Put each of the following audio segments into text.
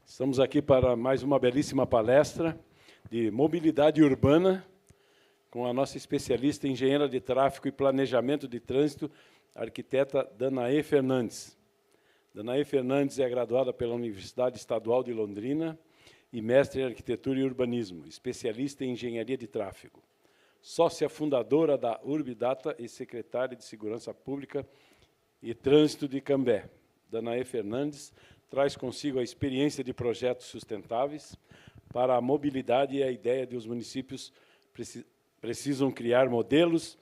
Estamos aqui para mais uma belíssima palestra de mobilidade urbana com a nossa especialista em engenheira de tráfego e planejamento de trânsito, a arquiteta Danaê Fernandes. Danaê Fernandes é graduada pela Universidade Estadual de Londrina e mestre em arquitetura e urbanismo, especialista em engenharia de tráfego. Sócia fundadora da Urbidata e secretária de Segurança Pública e Trânsito de Cambé. Danaê Fernandes traz consigo a experiência de projetos sustentáveis para a mobilidade e a ideia de os municípios precisam criar modelos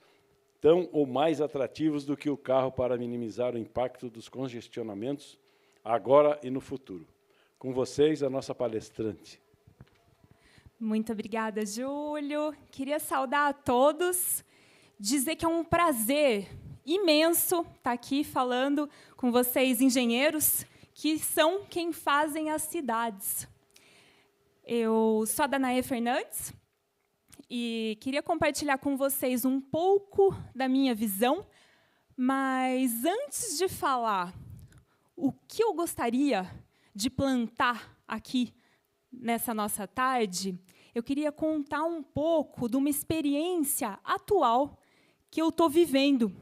tão ou mais atrativos do que o carro para minimizar o impacto dos congestionamentos agora e no futuro. Com vocês, a nossa palestrante. Muito obrigada, Júlio. Queria saudar a todos, dizer que é um prazer imenso estar aqui falando com vocês, engenheiros, que são quem fazem as cidades. Eu sou a Danaê Fernandes e queria compartilhar com vocês um pouco da minha visão, mas antes de falar o que eu gostaria de plantar aqui nessa nossa tarde, eu queria contar um pouco de uma experiência atual que eu estou vivendo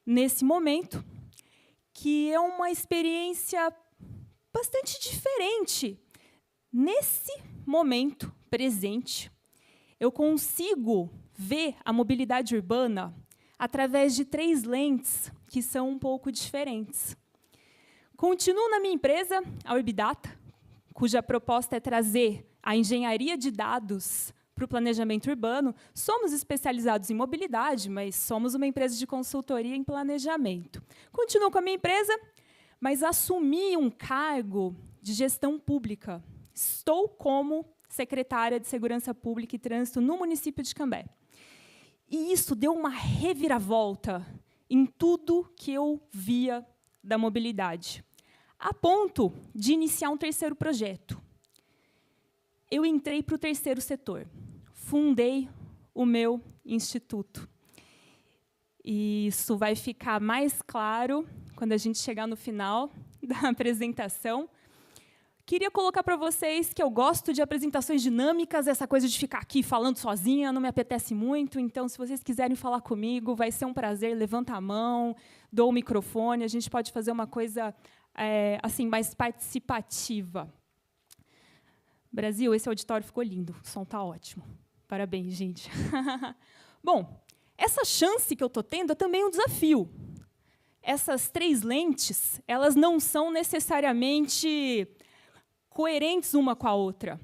nesse momento, que é uma experiência bastante diferente. Nesse momento presente, eu consigo ver a mobilidade urbana através de 3 lentes que são um pouco diferentes. Continuo na minha empresa, a Urbidata, cuja proposta é trazer a engenharia de dados para o planejamento urbano. Somos especializados em mobilidade, mas somos uma empresa de consultoria em planejamento. Continuo com a minha empresa, mas assumi um cargo de gestão pública. Estou como secretária de Segurança Pública e Trânsito no município de Cambé. E isso deu uma reviravolta em tudo que eu via da mobilidade, a ponto de iniciar um 3º projeto. Eu entrei para o 3º setor, fundei o meu instituto. E isso vai ficar mais claro quando a gente chegar no final da apresentação. Queria colocar para vocês que eu gosto de apresentações dinâmicas, essa coisa de ficar aqui falando sozinha não me apetece muito, então, se vocês quiserem falar comigo, vai ser um prazer, levanta a mão, dou o microfone, a gente pode fazer uma coisa assim, mais participativa. Brasil, esse auditório ficou lindo, o som está ótimo. Parabéns, gente. Bom, essa chance que eu estou tendo é também um desafio. Essas 3 lentes, elas não são necessariamente coerentes uma com a outra.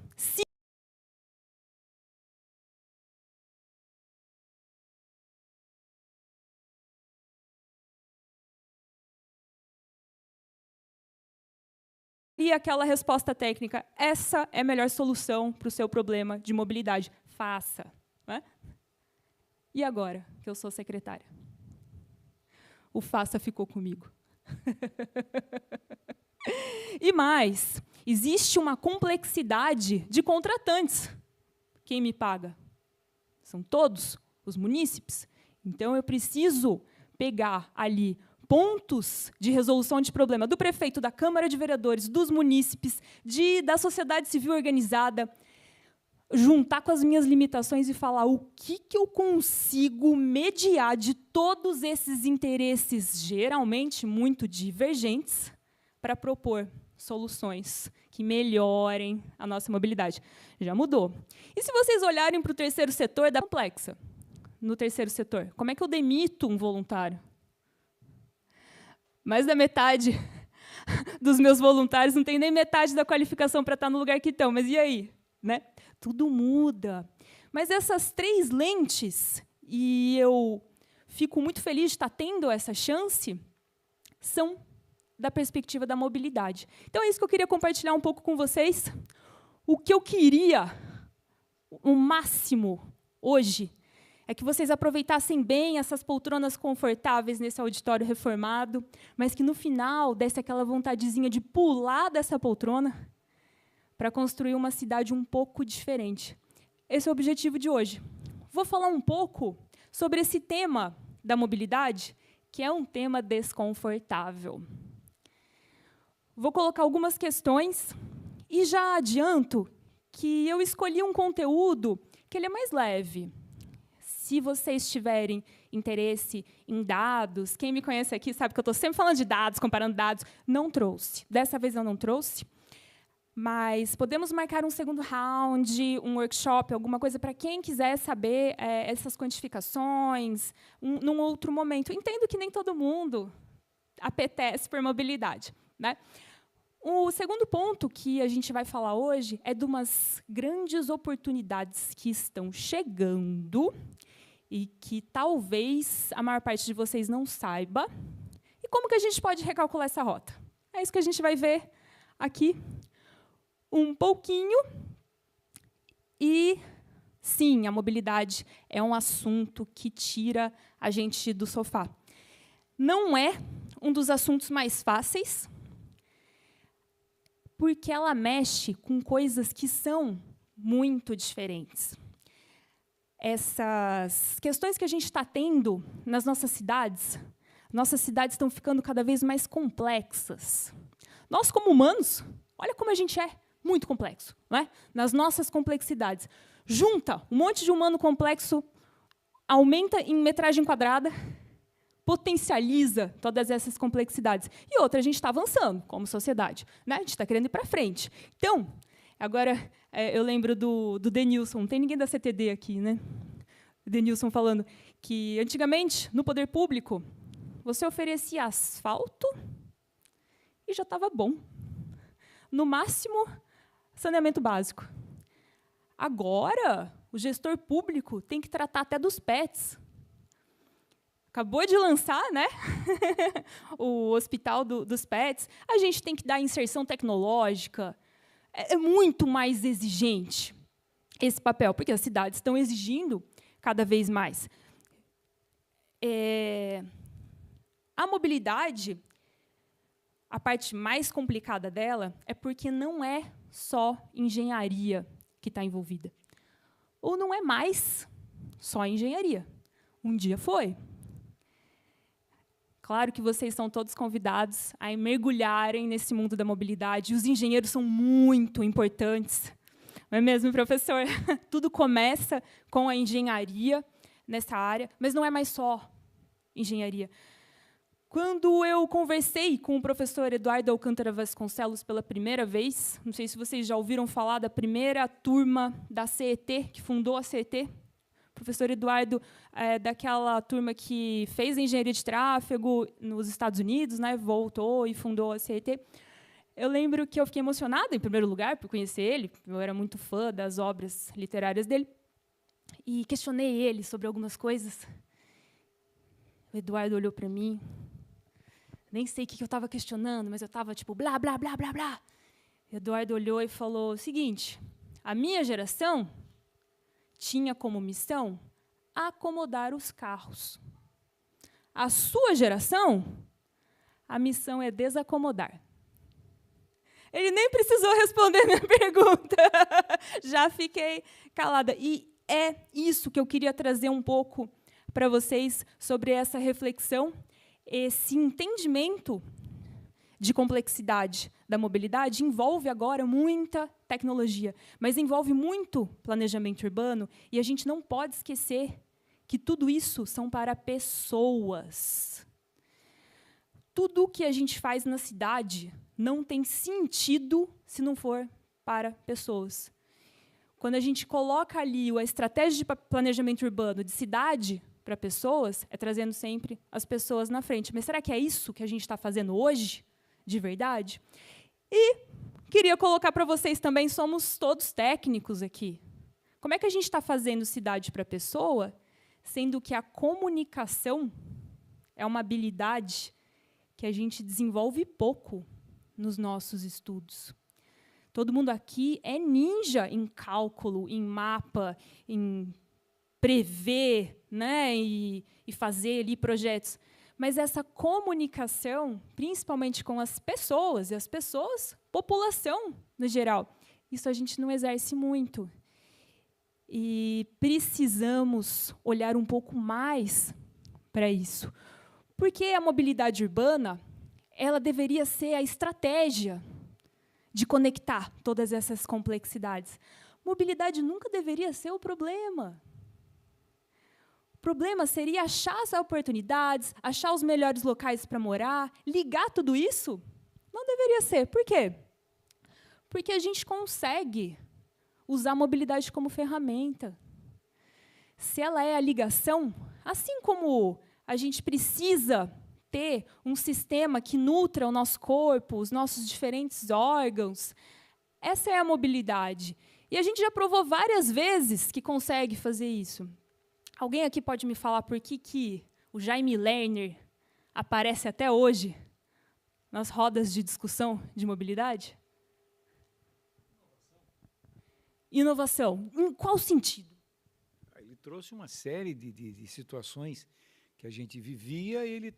E aquela resposta técnica, essa é a melhor solução para o seu problema de mobilidade. Faça. Né? E agora, que eu sou secretária? O faça ficou comigo. E mais, existe uma complexidade de contratantes. Quem me paga? São todos os munícipes. Então, eu preciso pegar ali pontos de resolução de problema do prefeito, da Câmara de Vereadores, dos munícipes, da sociedade civil organizada, juntar com as minhas limitações e falar o que eu consigo mediar de todos esses interesses, geralmente muito divergentes, para propor soluções que melhorem a nossa mobilidade. Já mudou. E se vocês olharem para o 3º setor, é complexa. No 3º setor, como é que eu demito um voluntário? Mais da metade dos meus voluntários não tem nem metade da qualificação para estar no lugar que estão. Mas e aí? Né? Tudo muda. Mas essas 3 lentes, e eu fico muito feliz de estar tendo essa chance, são da perspectiva da mobilidade. Então, é isso que eu queria compartilhar um pouco com vocês. O que eu queria, o máximo, hoje, é que vocês aproveitassem bem essas poltronas confortáveis nesse auditório reformado, mas que, no final, desse aquela vontadezinha de pular dessa poltrona para construir uma cidade um pouco diferente. Esse é o objetivo de hoje. Vou falar um pouco sobre esse tema da mobilidade, que é um tema desconfortável. Vou colocar algumas questões E já adianto que eu escolhi um conteúdo que ele é mais leve. Se vocês tiverem interesse em dados, quem me conhece aqui sabe que eu estou sempre falando de dados, comparando dados, não trouxe. Dessa vez eu não trouxe, mas podemos marcar um segundo round, um workshop, alguma coisa para quem quiser saber essas quantificações num outro momento. Entendo que nem todo mundo apetece por mobilidade, né? O segundo ponto que a gente vai falar hoje é de umas grandes oportunidades que estão chegando e que talvez a maior parte de vocês não saiba. E como que a gente pode recalcular essa rota? É isso que a gente vai ver aqui um pouquinho. E, sim, a mobilidade é um assunto que tira a gente do sofá. Não é um dos assuntos mais fáceis, porque ela mexe com coisas que são muito diferentes. Essas questões que a gente está tendo nas nossas cidades estão ficando cada vez mais complexas. Nós, como humanos, olha como a gente é muito complexo, não é? Nas nossas complexidades. Junta um monte de humano complexo, aumenta em metragem quadrada, potencializa todas essas complexidades. E outra, a gente está avançando como sociedade, né? A gente está querendo ir para frente. Então, agora, eu lembro do Denilson, não tem ninguém da CTD aqui, né? O Denilson falando que, antigamente, no poder público, você oferecia asfalto e já estava bom. No máximo, saneamento básico. Agora, o gestor público tem que tratar até dos pets. Acabou de lançar, né? O hospital dos pets. A gente tem que dar inserção tecnológica. É muito mais exigente esse papel, porque as cidades estão exigindo cada vez mais. A mobilidade, a parte mais complicada dela é porque não é só engenharia que está envolvida. Ou não é mais só engenharia. Um dia foi. Claro que vocês são todos convidados a mergulharem nesse mundo da mobilidade. Os engenheiros são muito importantes. Não é mesmo, professor? Tudo começa com a engenharia nessa área, mas não é mais só engenharia. Quando eu conversei com o professor Eduardo Alcântara Vasconcelos pela primeira vez, não sei se vocês já ouviram falar da primeira turma da CET, que fundou a CET, o professor Eduardo é daquela turma que fez engenharia de tráfego nos Estados Unidos, né, voltou e fundou a CET. Eu lembro que eu fiquei emocionada, em primeiro lugar, por conhecer ele. Eu era muito fã das obras literárias dele. E questionei ele sobre algumas coisas. O Eduardo olhou para mim. Nem sei o que eu estava questionando, mas eu estava tipo, blá, blá, blá, blá, blá. O Eduardo olhou e falou o seguinte: a minha geração tinha como missão acomodar os carros. A sua geração, a missão é desacomodar. Ele nem precisou responder minha pergunta. Já fiquei calada. E é isso que eu queria trazer um pouco para vocês sobre essa reflexão, esse entendimento de complexidade da mobilidade envolve agora muita tecnologia, mas envolve muito planejamento urbano, e a gente não pode esquecer que tudo isso são para pessoas. Tudo o que a gente faz na cidade não tem sentido se não for para pessoas. Quando a gente coloca ali a estratégia de planejamento urbano de cidade para pessoas, é trazendo sempre as pessoas na frente. Mas será que é isso que a gente está fazendo hoje, de verdade? E queria colocar para vocês também, somos todos técnicos aqui. Como é que a gente está fazendo cidade para pessoa, sendo que a comunicação é uma habilidade que a gente desenvolve pouco nos nossos estudos? Todo mundo aqui é ninja em cálculo, em mapa, em prever, né, e fazer ali projetos. Mas essa comunicação, principalmente com as pessoas, população no geral, isso a gente não exerce muito. E precisamos olhar um pouco mais para isso. Porque a mobilidade urbana, ela deveria ser a estratégia de conectar todas essas complexidades. Mobilidade nunca deveria ser o problema. O problema seria achar as oportunidades, achar os melhores locais para morar, ligar tudo isso. Não deveria ser. Por quê? Porque a gente consegue usar a mobilidade como ferramenta. Se ela é a ligação, assim como a gente precisa ter um sistema que nutra o nosso corpo, os nossos diferentes órgãos, essa é a mobilidade. E a gente já provou várias vezes que consegue fazer isso. Alguém aqui pode me falar por que o Jaime Lerner aparece até hoje nas rodas de discussão de mobilidade? Inovação. Em qual sentido? Ele trouxe uma série de situações que a gente vivia e ele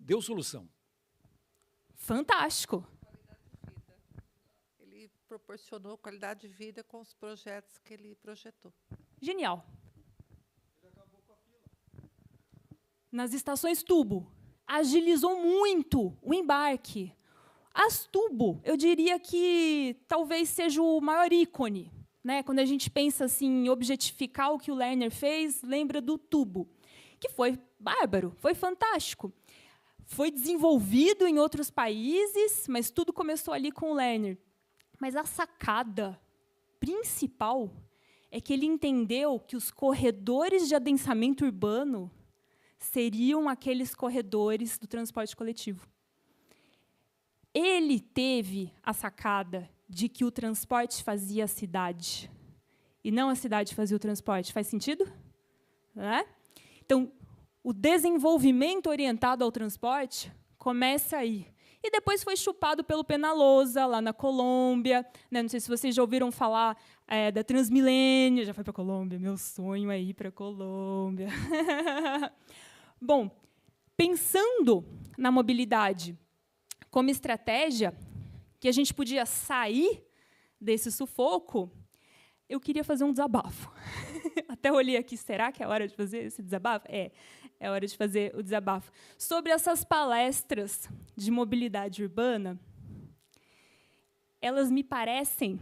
deu solução. Fantástico. Ele proporcionou qualidade de vida com os projetos que ele projetou. Genial. Ele acabou com a fila. Nas estações tubo, agilizou muito o embarque. As tubo, eu diria que talvez seja o maior ícone. Né? Quando a gente pensa assim, em objetificar o que o Lerner fez, lembra do tubo, que foi bárbaro, foi fantástico. Foi desenvolvido em outros países, mas tudo começou ali com o Lerner. Mas a sacada principal é que ele entendeu que os corredores de adensamento urbano seriam aqueles corredores do transporte coletivo. Ele teve a sacada de que o transporte fazia a cidade, e não a cidade fazia o transporte. Faz sentido? Né? Então, o desenvolvimento orientado ao transporte começa aí. E depois foi chupado pelo Penalosa, lá na Colômbia. Né? Não sei se vocês já ouviram falar da Transmilênio. Já foi para a Colômbia? Meu sonho é ir para a Colômbia. Bom, pensando na mobilidade como estratégia, que a gente podia sair desse sufoco, eu queria fazer um desabafo. Até olhei aqui, será que é hora de fazer esse desabafo? É hora de fazer o desabafo. Sobre essas palestras de mobilidade urbana, elas me parecem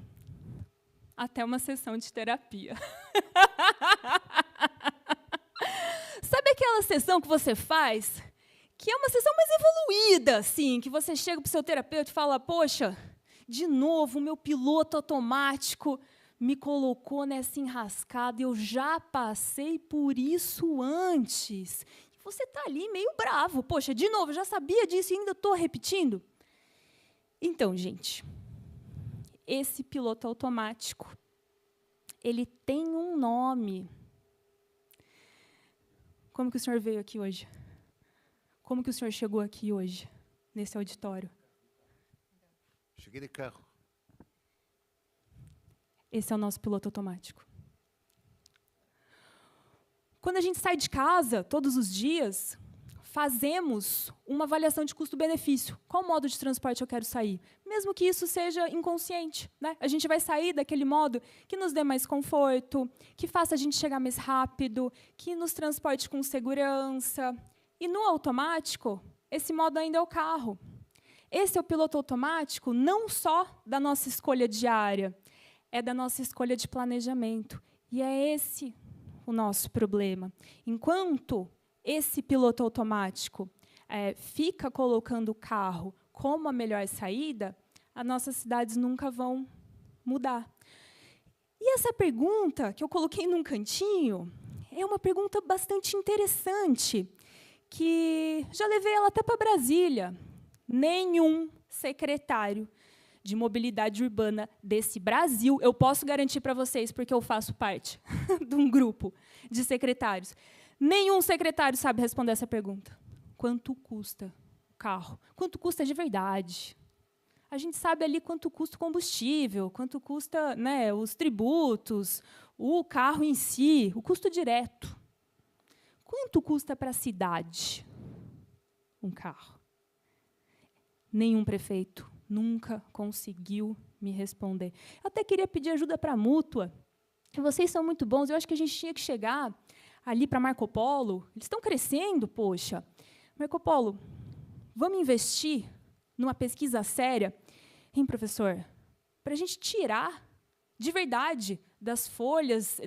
até uma sessão de terapia. Sabe aquela sessão que você faz, que é uma sessão mais evoluída, assim, que você chega para o seu terapeuta e fala, poxa, de novo, o meu piloto automático me colocou nessa enrascada, eu já passei por isso antes. E você está ali meio bravo, poxa, de novo, eu já sabia disso e ainda estou repetindo? Então, gente, esse piloto automático, ele tem um nome. Como que o senhor veio aqui hoje? Como que o senhor chegou aqui hoje, nesse auditório? Cheguei de carro. Esse é o nosso piloto automático. Quando a gente sai de casa, todos os dias, fazemos uma avaliação de custo-benefício. Qual modo de transporte eu quero sair? Mesmo que isso seja inconsciente. Né? A gente vai sair daquele modo que nos dê mais conforto, que faça a gente chegar mais rápido, que nos transporte com segurança. E no automático, esse modo ainda é o carro. Esse é o piloto automático não só da nossa escolha diária, é da nossa escolha de planejamento. E é esse o nosso problema. Enquanto esse piloto automático fica colocando o carro como a melhor saída, as nossas cidades nunca vão mudar. E essa pergunta, que eu coloquei num cantinho, é uma pergunta bastante interessante, que já levei ela até para Brasília. Nenhum secretário de mobilidade urbana desse Brasil, eu posso garantir para vocês, porque eu faço parte de um grupo de secretários, nenhum secretário sabe responder essa pergunta. Quanto custa o carro? Quanto custa de verdade? A gente sabe ali quanto custa o combustível, quanto custa, né, os tributos, o carro em si, o custo direto. Quanto custa para a cidade um carro? Nenhum prefeito nunca conseguiu me responder. Eu até queria pedir ajuda para a Mútua. Vocês são muito bons. Eu acho que a gente tinha que chegar ali para Marco Polo. Eles estão crescendo, poxa. Marco Polo, vamos investir numa pesquisa séria Hein, professor? Para a gente tirar, de verdade, das folhas,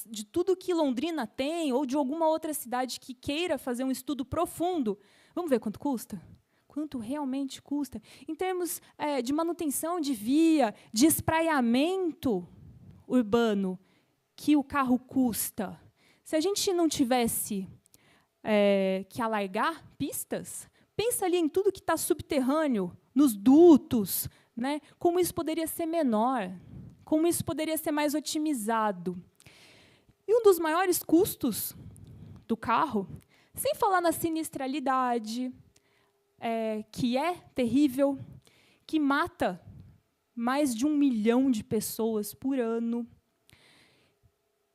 de tudo que Londrina tem, ou de alguma outra cidade que queira fazer um estudo profundo, vamos ver quanto custa? Quanto realmente custa? Em termos de manutenção de via, de espraiamento urbano, que o carro custa. Se a gente não tivesse que alargar pistas, pensa ali em tudo que está subterrâneo, nos dutos, né? Como isso poderia ser menor, como isso poderia ser mais otimizado. E um dos maiores custos do carro, sem falar na sinistralidade, que é terrível, que mata mais de 1 milhão de pessoas por ano,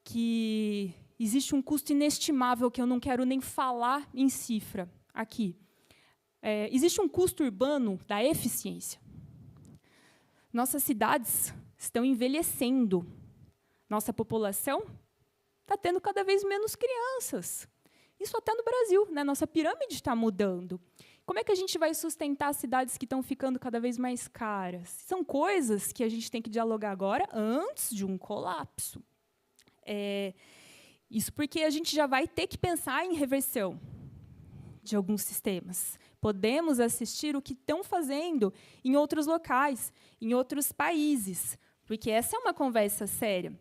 que existe um custo inestimável que eu não quero nem falar em cifra aqui. Existe um custo urbano da eficiência. Nossas cidades estão envelhecendo. Nossa população está tendo cada vez menos crianças. Isso até no Brasil, né? Nossa pirâmide está mudando. Como é que a gente vai sustentar cidades que estão ficando cada vez mais caras? São coisas que a gente tem que dialogar agora, antes de um colapso. Isso porque a gente já vai ter que pensar em reversão de alguns sistemas. Podemos assistir o que estão fazendo em outros locais, em outros países, porque essa é uma conversa séria.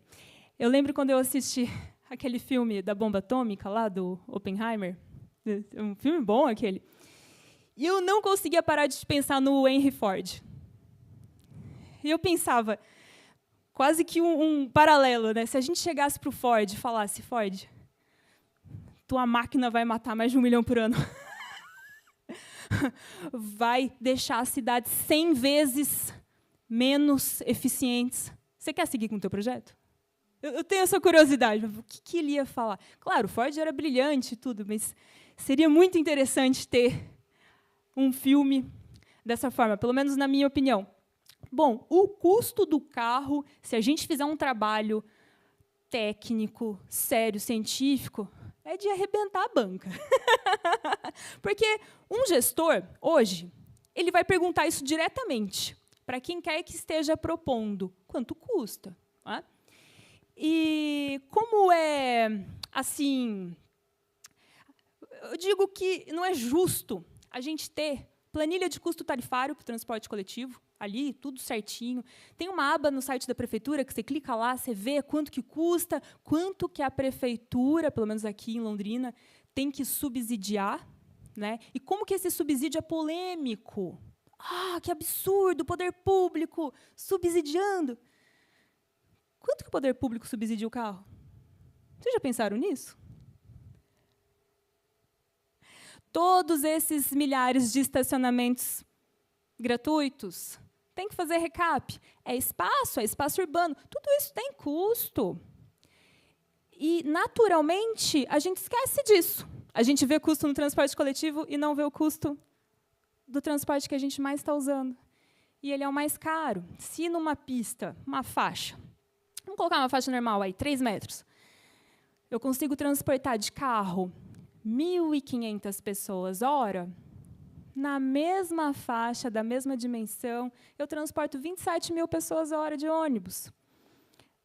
Eu lembro quando eu assisti aquele filme da bomba atômica, lá do Oppenheimer, um filme bom aquele, e eu não conseguia parar de pensar no Henry Ford. E eu pensava, quase que um paralelo, né? Se a gente chegasse para o Ford e falasse, Ford, tua máquina vai matar mais de 1 milhão por ano. Vai deixar as cidades 100 vezes menos eficientes. Você quer seguir com o teu projeto? Eu tenho essa curiosidade. O que ele ia falar? Claro, o Ford era brilhante e tudo, mas seria muito interessante ter um filme dessa forma, pelo menos na minha opinião. Bom, o custo do carro, se a gente fizer um trabalho técnico, sério, científico, é de arrebentar a banca. Porque um gestor, hoje, ele vai perguntar isso diretamente para quem quer que esteja propondo. Quanto custa? Né? E como assim, eu digo que não é justo a gente ter planilha de custo tarifário para o transporte coletivo, ali, tudo certinho. Tem uma aba no site da prefeitura que você clica lá, você vê quanto que custa, quanto que a prefeitura, pelo menos aqui em Londrina, tem que subsidiar, né? E como que esse subsídio é polêmico. Ah, que absurdo, o poder público subsidiando. Quanto que o poder público subsidia o carro? Vocês já pensaram nisso? Todos esses milhares de estacionamentos gratuitos, tem que fazer recap. É espaço urbano. Tudo isso tem custo. E, naturalmente, a gente esquece disso. A gente vê custo no transporte coletivo e não vê o custo do transporte que a gente mais está usando. E ele é o mais caro. Se numa pista, uma faixa, vamos colocar uma faixa normal aí, 3 metros, eu consigo transportar de carro 1.500 pessoas hora, na mesma faixa, da mesma dimensão, eu transporto 27 mil pessoas a hora de ônibus.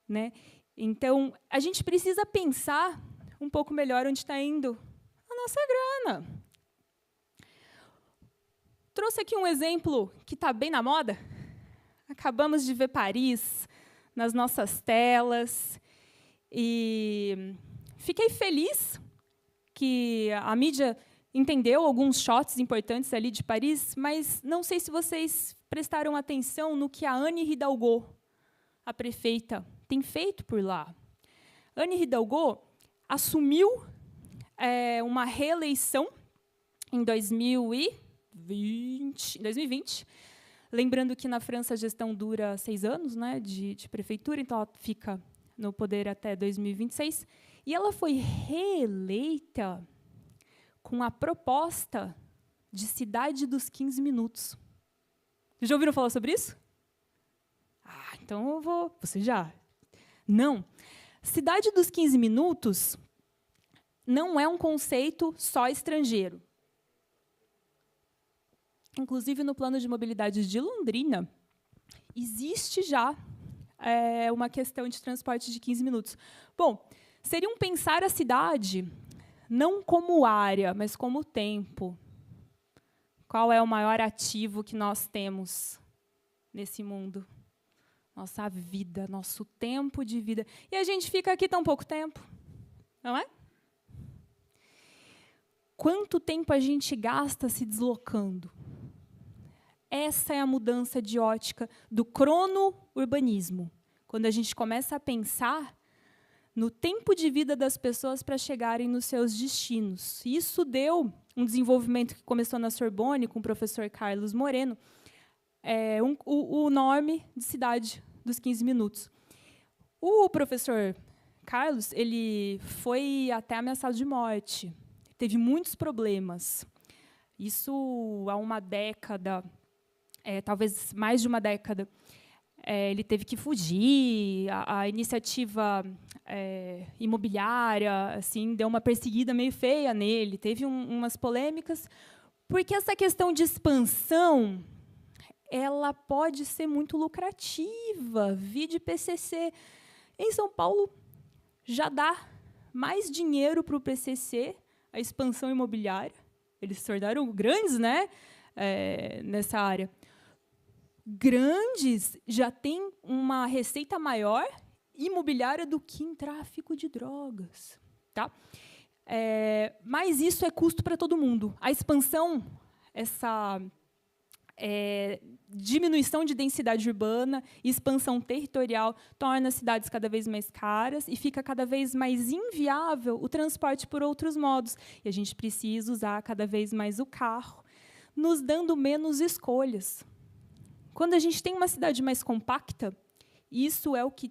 Né? Então, a gente precisa pensar um pouco melhor onde está indo a nossa grana. Trouxe aqui um exemplo que está bem na moda. Acabamos de ver Paris nas nossas telas. E fiquei feliz que a mídia entendeu alguns shots importantes ali de Paris, mas não sei se vocês prestaram atenção no que a Anne Hidalgo, a prefeita, tem feito por lá. Anne Hidalgo assumiu uma reeleição em 2020. Lembrando que na França a gestão dura 6 anos, né, de prefeitura, então ela fica no poder até 2026. E ela foi reeleita com a proposta de cidade dos 15 minutos. Vocês já ouviram falar sobre isso? Ah, então eu vou... Você já? Não. Cidade dos 15 minutos não é um conceito só estrangeiro. Inclusive, no plano de mobilidade de Londrina, existe já uma questão de transporte de 15 minutos. Bom, seria pensar a cidade não como área, mas como tempo. Qual é o maior ativo que nós temos nesse mundo? Nossa vida, nosso tempo de vida. E a gente fica aqui tão pouco tempo, não é? Quanto tempo a gente gasta se deslocando? Essa é a mudança de ótica do crono-urbanismo. Quando a gente começa a pensar no tempo de vida das pessoas para chegarem nos seus destinos. Isso deu um desenvolvimento que começou na Sorbonne, com o professor Carlos Moreno, o nome de Cidade dos 15 Minutos. O professor Carlos, ele foi até ameaçado de morte. Teve muitos problemas. Isso há uma década, talvez mais de uma década. Ele teve que fugir. A iniciativa imobiliária assim, deu uma perseguida meio feia nele. Teve umas polêmicas, porque essa questão de expansão ela pode ser muito lucrativa. Vide PCC. Em São Paulo, já dá mais dinheiro para o PCC, a expansão imobiliária. Eles se tornaram grandes, né, nessa área. Grandes já têm uma receita maior imobiliária do que em tráfico de drogas. Tá? Mas isso é custo para todo mundo. A expansão, essa diminuição de densidade urbana, expansão territorial, torna as cidades cada vez mais caras e fica cada vez mais inviável o transporte por outros modos. E a gente precisa usar cada vez mais o carro, nos dando menos escolhas. Quando a gente tem uma cidade mais compacta, isso é o que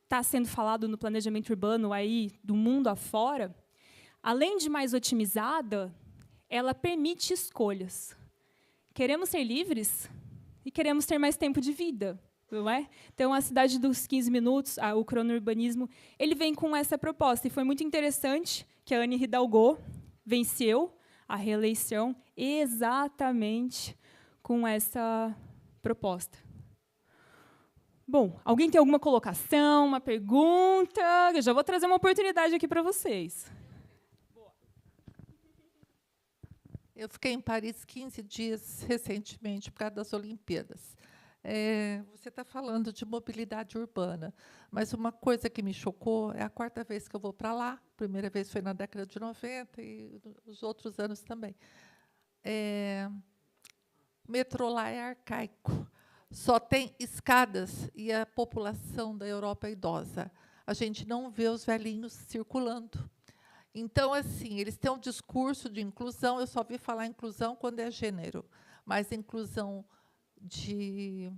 está sendo falado no planejamento urbano aí do mundo afora, além de mais otimizada, ela permite escolhas. Queremos ser livres e queremos ter mais tempo de vida, não é? Então, a Cidade dos 15 Minutos, o cronourbanismo, ele vem com essa proposta. E foi muito interessante que a Anne Hidalgo venceu a reeleição exatamente com essa proposta. Bom, alguém tem alguma colocação, uma pergunta? Eu já vou trazer uma oportunidade aqui para vocês. Eu fiquei em Paris 15 dias recentemente, por causa das Olimpíadas. Você está falando de mobilidade urbana, mas uma coisa que me chocou é a 4ª vez que eu vou para lá. A primeira vez foi na década de 90 e os outros anos também. O metrô lá é arcaico. Só tem escadas e a população da Europa é idosa. A gente não vê os velhinhos circulando. Então, assim, eles têm um discurso de inclusão. Eu só ouvi falar inclusão quando é gênero, mas inclusão de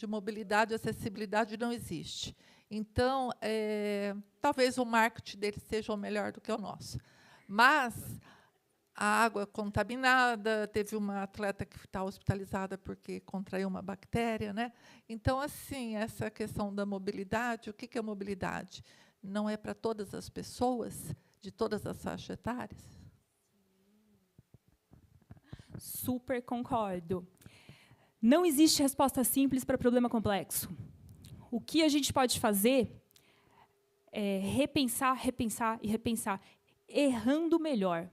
mobilidade e acessibilidade não existe. Então, talvez o marketing deles seja o melhor do que o nosso. Mas a água contaminada, teve uma atleta que está hospitalizada porque contraiu uma bactéria, né? Então, assim, essa questão da mobilidade, o que é mobilidade? Não é para todas as pessoas, de todas as faixas etárias? Super concordo. Não existe resposta simples para problema complexo. O que a gente pode fazer é repensar, repensar e repensar, errando melhor.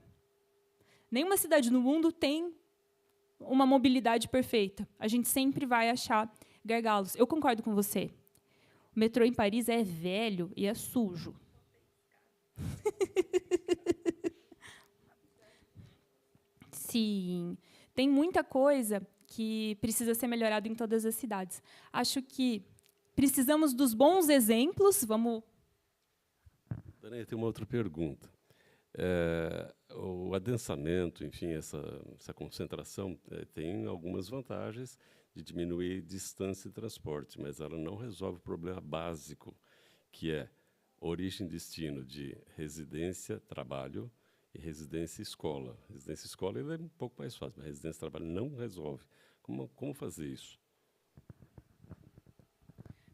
Nenhuma cidade no mundo tem uma mobilidade perfeita. A gente sempre vai achar gargalos. Eu concordo com você. O metrô em Paris é velho e é sujo. Sim, tem muita coisa que precisa ser melhorada em todas as cidades. Acho que precisamos dos bons exemplos. Vamos. Dani, eu tenho uma outra pergunta. O adensamento, enfim, essa concentração tem algumas vantagens de diminuir distância de transporte, mas ela não resolve o problema básico, que é origem e destino de residência, trabalho e residência escola. Residência escola é um pouco mais fácil, mas residência trabalho não resolve. Como fazer isso?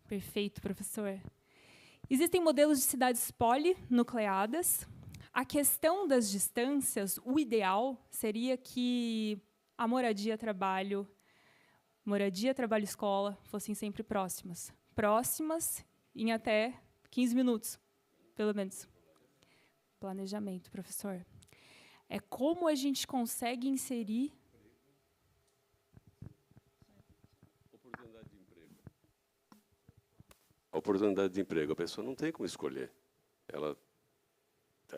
Perfeito, professor. Existem modelos de cidades polinucleadas. A questão das distâncias, o ideal seria que a moradia-trabalho moradia, trabalho e escola fossem sempre próximas. Próximas em até 15 minutos, pelo menos. Planejamento, professor. É como a gente consegue inserir... Oportunidade de emprego. A oportunidade de emprego, a pessoa não tem como escolher. Ela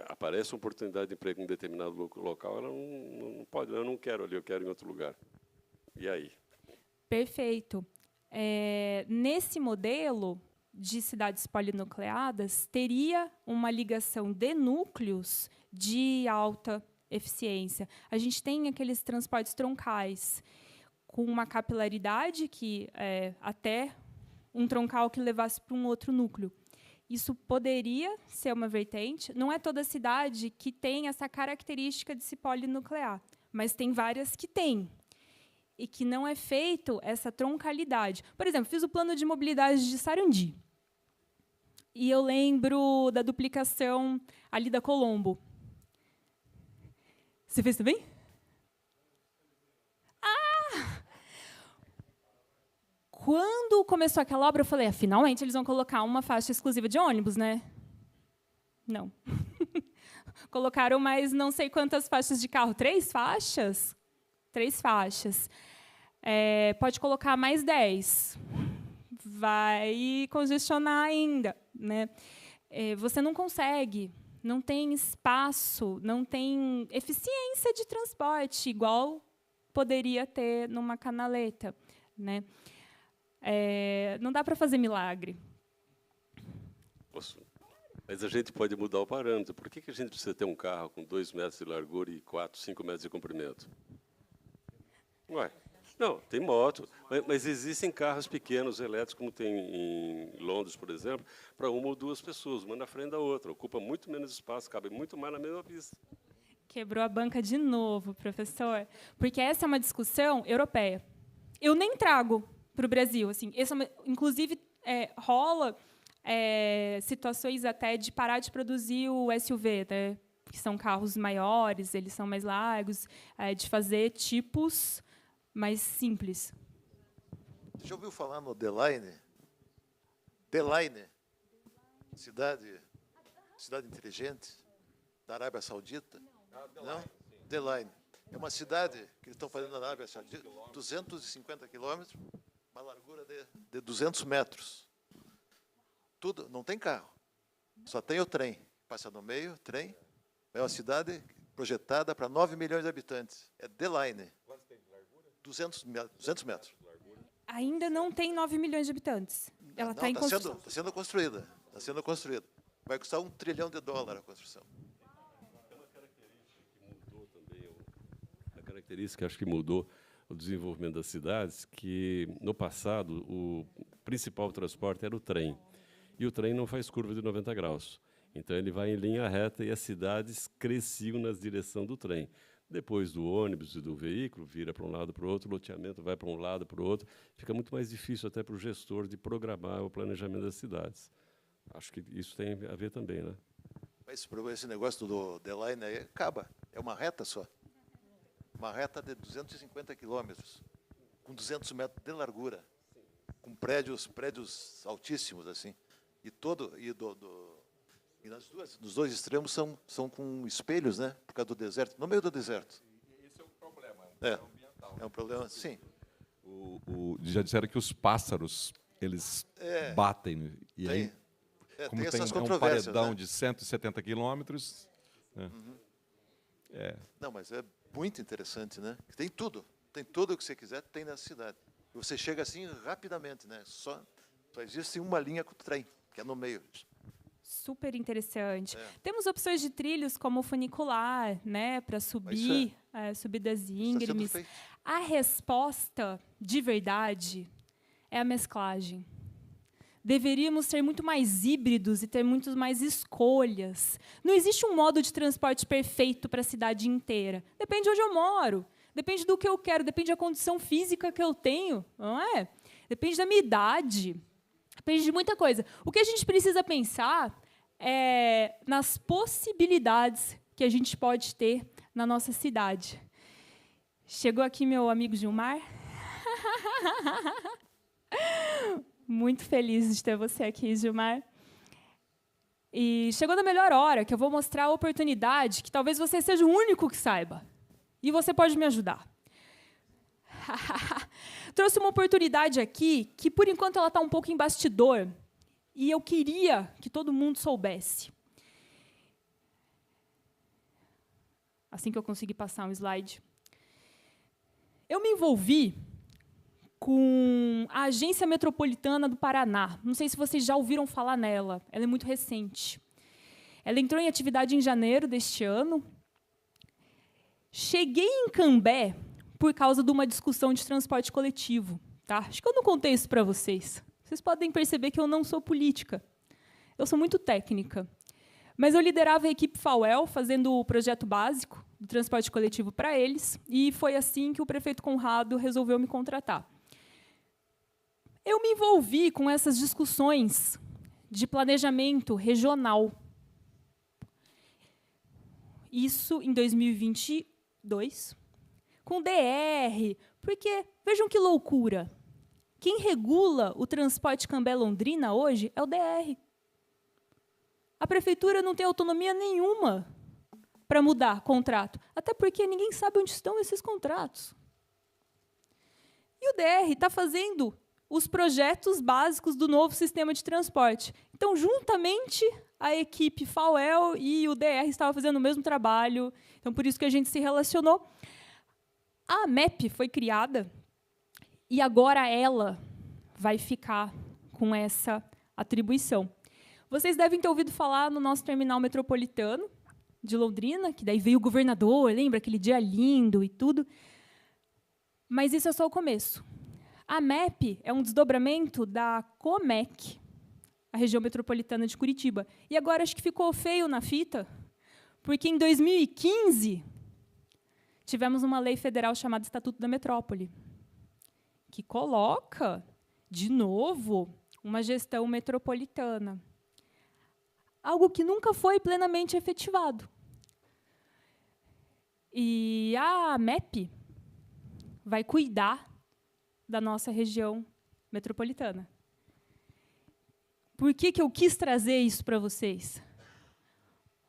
aparece uma oportunidade de emprego em determinado local, ela não pode, eu não quero ali, eu quero em outro lugar. E aí? Perfeito. Nesse modelo de cidades polinucleadas, teria uma ligação de núcleos de alta eficiência. A gente tem aqueles transportes troncais, com uma capilaridade que até um troncal que levasse para um outro núcleo. Isso poderia ser uma vertente. Não é toda cidade que tem essa característica de se polinuclear, mas tem várias que têm. E que não é feito essa troncalidade. Por exemplo, fiz o plano de mobilidade de Sarandi. E eu lembro da duplicação ali da Colombo. Você fez também? Ah! Quando começou aquela obra, eu falei, finalmente eles vão colocar uma faixa exclusiva de ônibus, né? Não. Colocaram mais não sei quantas faixas de carro. 3 faixas? 3 faixas. Pode colocar mais 10. Vai congestionar ainda, né? Você não consegue, não tem espaço, não tem eficiência de transporte, igual poderia ter numa canaleta, né? Não dá para fazer milagre. Mas a gente pode mudar o parâmetro. Por que a gente precisa ter um carro com 2 metros de largura e 4, 5 metros de comprimento? Ué, não, tem moto, mas existem carros pequenos, elétricos, como tem em Londres, por exemplo, para 1 ou 2 pessoas, uma na frente da outra. Ocupa muito menos espaço, cabe muito mais na mesma pista. Quebrou a banca de novo, professor, porque essa é uma discussão europeia. Eu nem trago para o Brasil. Assim, inclusive, rola situações até de parar de produzir o SUV, né, que são carros maiores, eles são mais largos, de fazer tipos mais simples. Você já ouviu falar no Deline? Deline, cidade inteligente da Arábia Saudita? Não? Deline. É uma cidade que eles estão fazendo na Arábia Saudita, 250 quilômetros, uma largura de 200 metros. Tudo, não tem carro, só tem o trem. Passa no meio, trem. É uma cidade projetada para 9 milhões de habitantes. É Deline. 200 metros. Ainda não tem 9 milhões de habitantes. Ela está em construção. Está sendo construída. Está sendo construída. Vai custar $1 trilhão a construção. Tem uma característica que mudou também, a característica acho que mudou o desenvolvimento das cidades, que no passado o principal transporte era o trem. E o trem não faz curva de 90 graus. Então ele vai em linha reta e as cidades cresciam na direção do trem. Depois do ônibus e do veículo, vira para um lado para o outro, o loteamento vai para um lado para o outro. Fica muito mais difícil até para o gestor de programar o planejamento das cidades. Acho que isso tem a ver também, né? Mas esse negócio do Deline aí acaba. É uma reta só. Uma reta de 250 quilômetros, com 200 metros de largura, com prédios altíssimos, assim. E nos 2 extremos são com espelhos, né? Por causa do deserto, no meio do deserto. E esse é o problema, ambiental. É um problema, sim. Já disseram que os pássaros, eles batem. E aí, como tem tem essas um controvérsias, paredão, né? de 170 quilômetros... Né? Não, mas é muito interessante, né? Tem tudo o que você quiser, tem na cidade. E você chega assim rapidamente, né? Só existe uma linha com o trem, que é no meio. Super interessante. Temos opções de trilhos como o funicular, né, para subir, subidas íngremes. A resposta, de verdade, é a mesclagem. Deveríamos ser muito mais híbridos e ter muito mais escolhas. Não existe um modo de transporte perfeito para a cidade inteira. Depende de onde eu moro, depende do que eu quero, depende da condição física que eu tenho, não é? Depende da minha idade, depende de muita coisa. O que a gente precisa pensar é nas possibilidades que a gente pode ter na nossa cidade. Chegou aqui meu amigo Gilmar. Muito feliz de ter você aqui, Gilmar. E chegou na melhor hora, que eu vou mostrar a oportunidade que talvez você seja o único que saiba. E você pode me ajudar. Trouxe uma oportunidade aqui que, por enquanto, ela está um pouco em bastidor. E eu queria que todo mundo soubesse. Assim que eu conseguir passar um slide. Eu me envolvi com a Agência Metropolitana do Paraná. Não sei se vocês já ouviram falar nela. Ela é muito recente. Ela entrou em atividade em janeiro deste ano. Cheguei em Cambé por causa de uma discussão de transporte coletivo. Tá? Acho que eu não contei isso para vocês. Vocês podem perceber que eu não sou política. Eu sou muito técnica. Mas eu liderava a equipe FAUEL, fazendo o projeto básico do transporte coletivo para eles, e foi assim que o prefeito Conrado resolveu me contratar. Eu me envolvi com essas discussões de planejamento regional. Isso em 2022, com DR, porque, vejam que loucura, quem regula o transporte Cambé-Londrina hoje é o DR. A prefeitura não tem autonomia nenhuma para mudar contrato, até porque ninguém sabe onde estão esses contratos. E o DR está fazendo os projetos básicos do novo sistema de transporte. Então, juntamente, a equipe FAUEL e o DR estavam fazendo o mesmo trabalho, então, por isso que a gente se relacionou. A AMEP foi criada e agora ela vai ficar com essa atribuição. Vocês devem ter ouvido falar no nosso terminal metropolitano de Londrina, que daí veio o governador, lembra aquele dia lindo e tudo. Mas isso é só o começo. A MEP é um desdobramento da COMEC, a região metropolitana de Curitiba. E agora acho que ficou feio na fita, porque em 2015 tivemos uma lei federal chamada Estatuto da Metrópole, que coloca, de novo, uma gestão metropolitana. Algo que nunca foi plenamente efetivado. E a MEP vai cuidar da nossa região metropolitana. Por que eu quis trazer isso para vocês?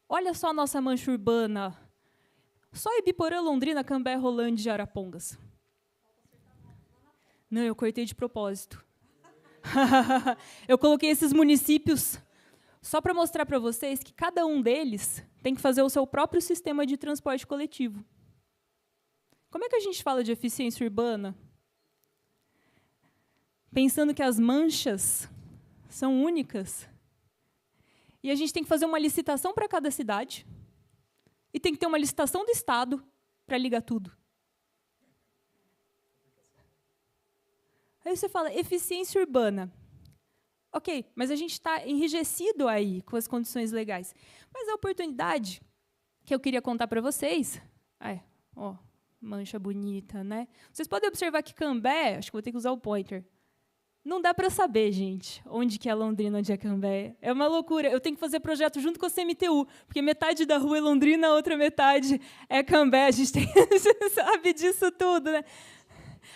Olha só a nossa mancha urbana. Só Ibiporã, Londrina, Cambé, Rolândia e Arapongas. Não, eu cortei de propósito. Eu coloquei esses municípios só para mostrar para vocês que cada um deles tem que fazer o seu próprio sistema de transporte coletivo. Como é que a gente fala de eficiência urbana? Pensando que as manchas são únicas. E a gente tem que fazer uma licitação para cada cidade. E tem que ter uma licitação do Estado para ligar tudo. Aí você fala, eficiência urbana. Ok, mas a gente está enrijecido aí com as condições legais. Mas a oportunidade que eu queria contar para vocês... ó, mancha bonita, né? Vocês podem observar que Cambé... Acho que vou ter que usar o pointer. Não dá para saber, gente, onde que é Londrina, onde é Cambé. É uma loucura. Eu tenho que fazer projeto junto com a CMTU, porque metade da rua é Londrina, a outra metade é Cambé. A gente sabe disso tudo, né?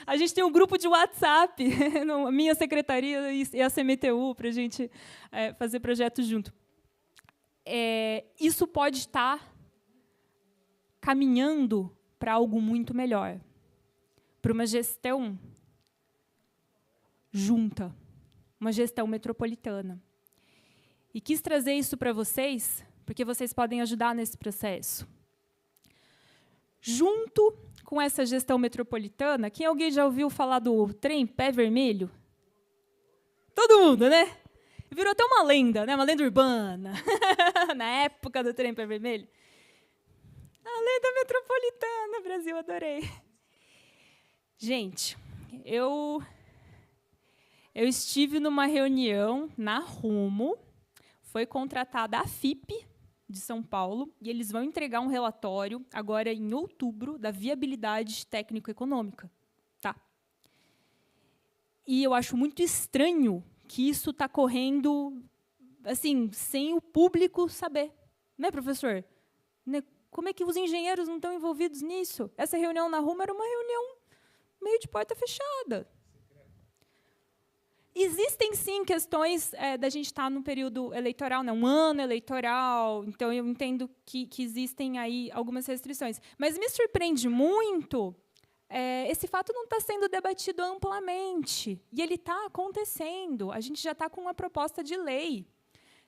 A gente tem um grupo de WhatsApp, a minha secretaria e a CMTU, para a gente fazer projetos junto. Isso pode estar caminhando para algo muito melhor, para uma gestão junta, uma gestão metropolitana. E quis trazer isso para vocês, porque vocês podem ajudar nesse processo. Junto com essa gestão metropolitana, alguém já ouviu falar do trem pé vermelho? Todo mundo, né? Virou até uma lenda, né? Uma lenda urbana, na época do trem pé vermelho. A lenda metropolitana, Brasil, adorei. Gente, eu estive numa reunião na Rumo, foi contratada a FIP, de São Paulo, e eles vão entregar um relatório, agora em outubro, da viabilidade técnico-econômica. Tá? E eu acho muito estranho que isso está correndo assim, sem o público saber. Né, professor? Né? Como é que os engenheiros não estão envolvidos nisso? Essa reunião na Rumo era uma reunião meio de porta fechada. Existem, sim, questões da gente estar num período eleitoral, um ano eleitoral, então eu entendo que existem aí algumas restrições. Mas me surpreende muito esse fato não está sendo debatido amplamente. E ele está acontecendo. A gente já está com uma proposta de lei,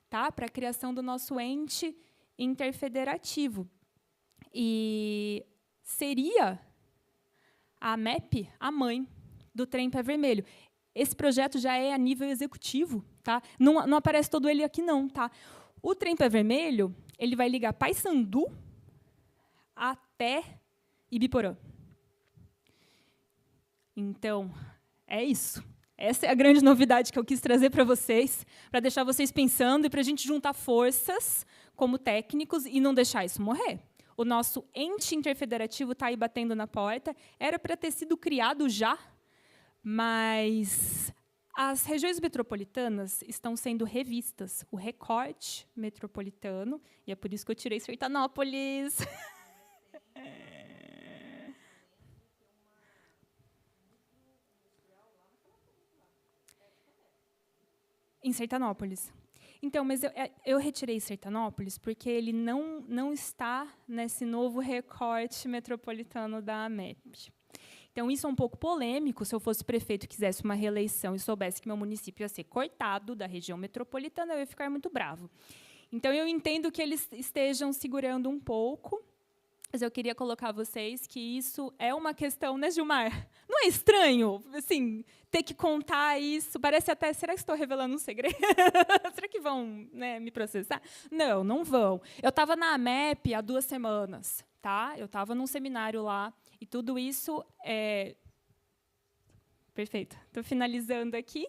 tá, para a criação do nosso ente interfederativo. E seria a AMEP a mãe do Trem Pé Vermelho. Esse projeto já é a nível executivo, tá? Não aparece todo ele aqui, não, tá? O Trem Pé Vermelho, ele vai ligar Paissandu até Ibiporã. Então, é isso. Essa é a grande novidade que eu quis trazer para vocês, para deixar vocês pensando e para a gente juntar forças como técnicos e não deixar isso morrer. O nosso ente interfederativo está aí batendo na porta. Era para ter sido criado já, mas as regiões metropolitanas estão sendo revistas. O recorte metropolitano, e é por isso que eu tirei Sertanópolis. Em Sertanópolis. Então, mas eu retirei Sertanópolis porque ele não está nesse novo recorte metropolitano da AMEP. Então, isso é um pouco polêmico. Se eu fosse prefeito e quisesse uma reeleição e soubesse que meu município ia ser cortado da região metropolitana, eu ia ficar muito bravo. Então, eu entendo que eles estejam segurando um pouco, mas eu queria colocar vocês que isso é uma questão, né, Gilmar? Não é estranho, assim, ter que contar isso? Parece até, será que estou revelando um segredo? Será que vão, né, me processar? Não, não vão. Eu estava na AMEP há 2 semanas, tá? Eu estava num seminário lá, e tudo isso é... Perfeito. Estou finalizando aqui.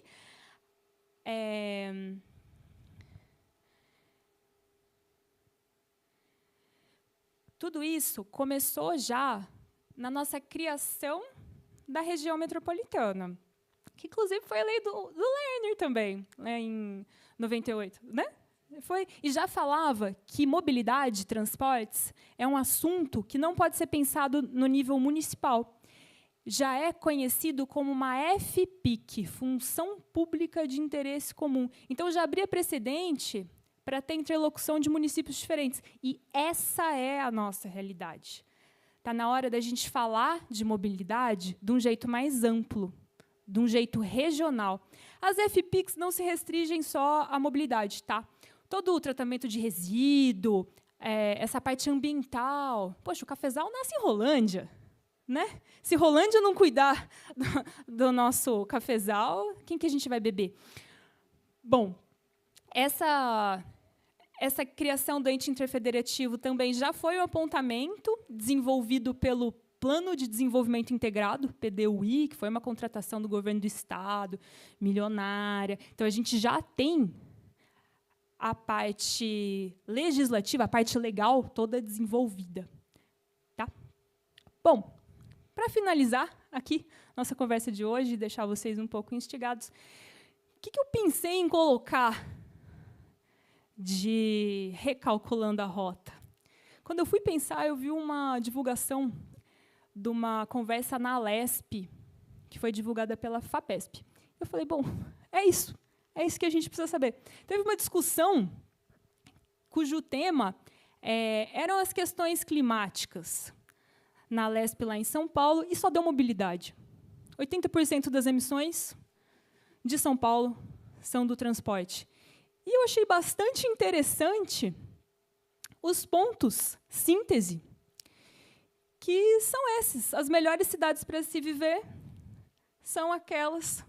Tudo isso começou já na nossa criação da região metropolitana, que, inclusive, foi a lei do Lerner também, né, em 98. Né? E já falava que mobilidade, transportes, é um assunto que não pode ser pensado no nível municipal. Já é conhecido como uma FPIC, Função Pública de Interesse Comum. Então, já abria precedente para ter interlocução de municípios diferentes. E essa é a nossa realidade. Está na hora da gente falar de mobilidade de um jeito mais amplo, de um jeito regional. As FPICs não se restringem só à mobilidade, tá? Todo o tratamento de resíduo, essa parte ambiental. Poxa, o cafezal nasce em Rolândia, né? Se Rolândia não cuidar do nosso cafezal, quem que a gente vai beber? Bom, essa criação do ente interfederativo também já foi um apontamento desenvolvido pelo Plano de Desenvolvimento Integrado, PDUI, que foi uma contratação do governo do Estado, milionária. Então, a gente já tem a parte legislativa, a parte legal toda desenvolvida. Tá? Bom, para finalizar aqui nossa conversa de hoje e deixar vocês um pouco instigados, o que eu pensei em colocar de Recalculando a Rota? Quando eu fui pensar, eu vi uma divulgação de uma conversa na Alesp, que foi divulgada pela FAPESP. Eu falei, bom, é isso que a gente precisa saber. Teve uma discussão cujo tema eram as questões climáticas na Alesp, lá em São Paulo, e só deu mobilidade. 80% das emissões de São Paulo são do transporte. E eu achei bastante interessante os pontos síntese, que são esses. As melhores cidades para se viver são aquelas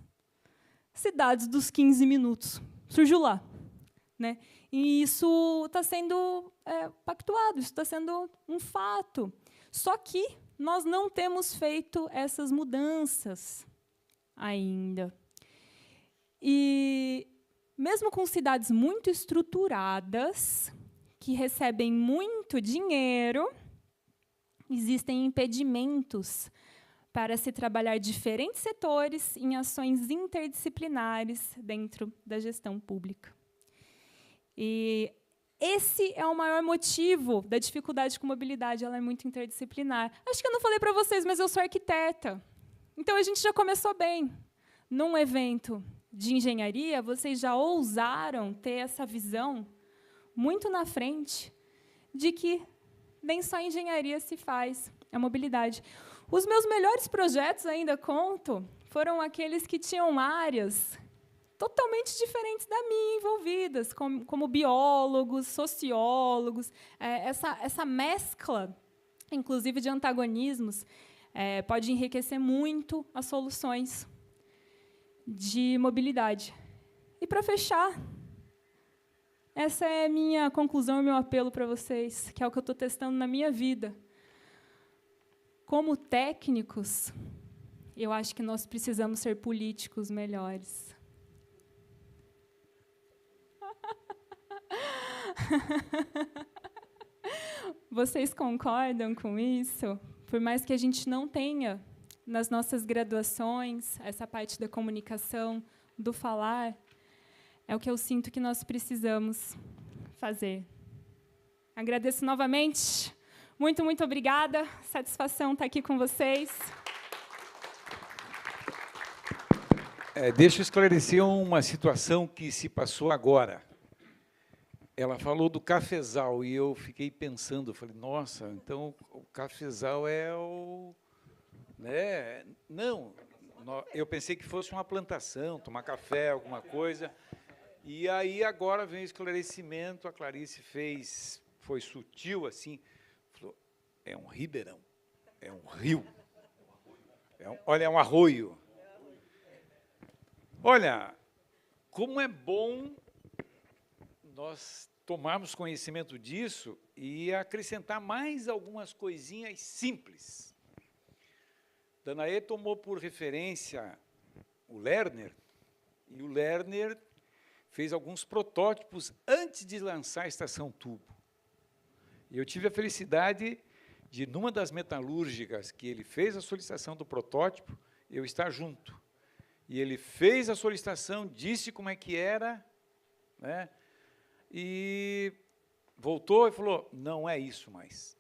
cidades dos 15 minutos. Surgiu lá. Né? E isso está sendo pactuado, isso está sendo um fato. Só que nós não temos feito essas mudanças ainda. E, mesmo com cidades muito estruturadas, que recebem muito dinheiro, existem impedimentos para se trabalhar diferentes setores em ações interdisciplinares dentro da gestão pública. E esse é o maior motivo da dificuldade com mobilidade, ela é muito interdisciplinar. Acho que eu não falei para vocês, mas eu sou arquiteta. Então, a gente já começou bem. Num evento de engenharia, vocês já ousaram ter essa visão muito na frente de que nem só engenharia se faz a mobilidade. Os meus melhores projetos, ainda conto, foram aqueles que tinham áreas totalmente diferentes da minha envolvidas, como biólogos, sociólogos, essa mescla, inclusive de antagonismos, pode enriquecer muito as soluções de mobilidade. E, para fechar, essa é a minha conclusão e meu apelo para vocês, que é o que eu estou testando na minha vida. Como técnicos, eu acho que nós precisamos ser políticos melhores. Vocês concordam com isso? Por mais que a gente não tenha, nas nossas graduações, essa parte da comunicação, do falar, é o que eu sinto que nós precisamos fazer. Agradeço novamente. Muito, muito obrigada. Satisfação estar aqui com vocês. Deixa eu esclarecer uma situação que se passou agora. Ela falou do cafezal e eu fiquei pensando, falei, nossa, então o cafezal é o... Né? Não, eu pensei que fosse uma plantação, tomar café, alguma coisa. E aí agora vem o esclarecimento, a Clarice foi sutil assim, falou, é um ribeirão, é um rio, olha, é um arroio. Olha, como é bom nós tomarmos conhecimento disso e acrescentar mais algumas coisinhas simples. Danae tomou por referência o Lerner, e o Lerner fez alguns protótipos antes de lançar a estação tubo. E eu tive a felicidade de, numa das metalúrgicas que ele fez a solicitação do protótipo, eu estar junto. E ele fez a solicitação, disse como é que era, né? E voltou e falou, não é isso mais,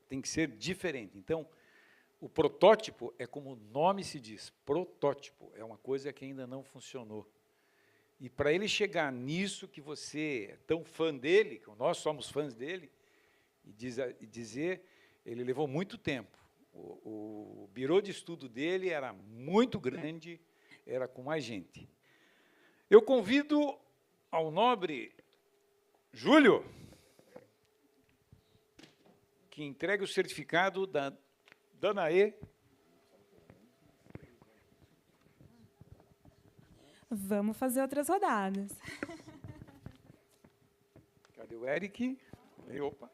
tem que ser diferente. Então, o protótipo é como o nome se diz, protótipo, é uma coisa que ainda não funcionou. E para ele chegar nisso que você é tão fã dele, que nós somos fãs dele, e dizer, ele levou muito tempo. O birô de estudo dele era muito grande, era com mais gente. Eu convido ao nobre Júlio, que entregue o certificado da Danae. Vamos fazer outras rodadas. Cadê o Eric? Opa.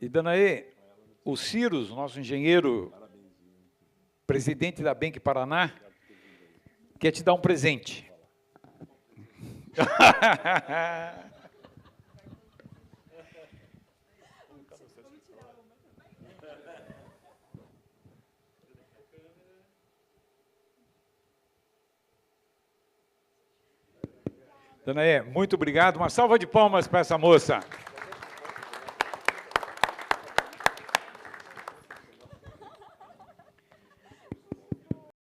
E, Danae, o Ciros, nosso engenheiro, presidente da Bank Paraná, quer te dar um presente. Danae, muito obrigado. Uma salva de palmas para essa moça.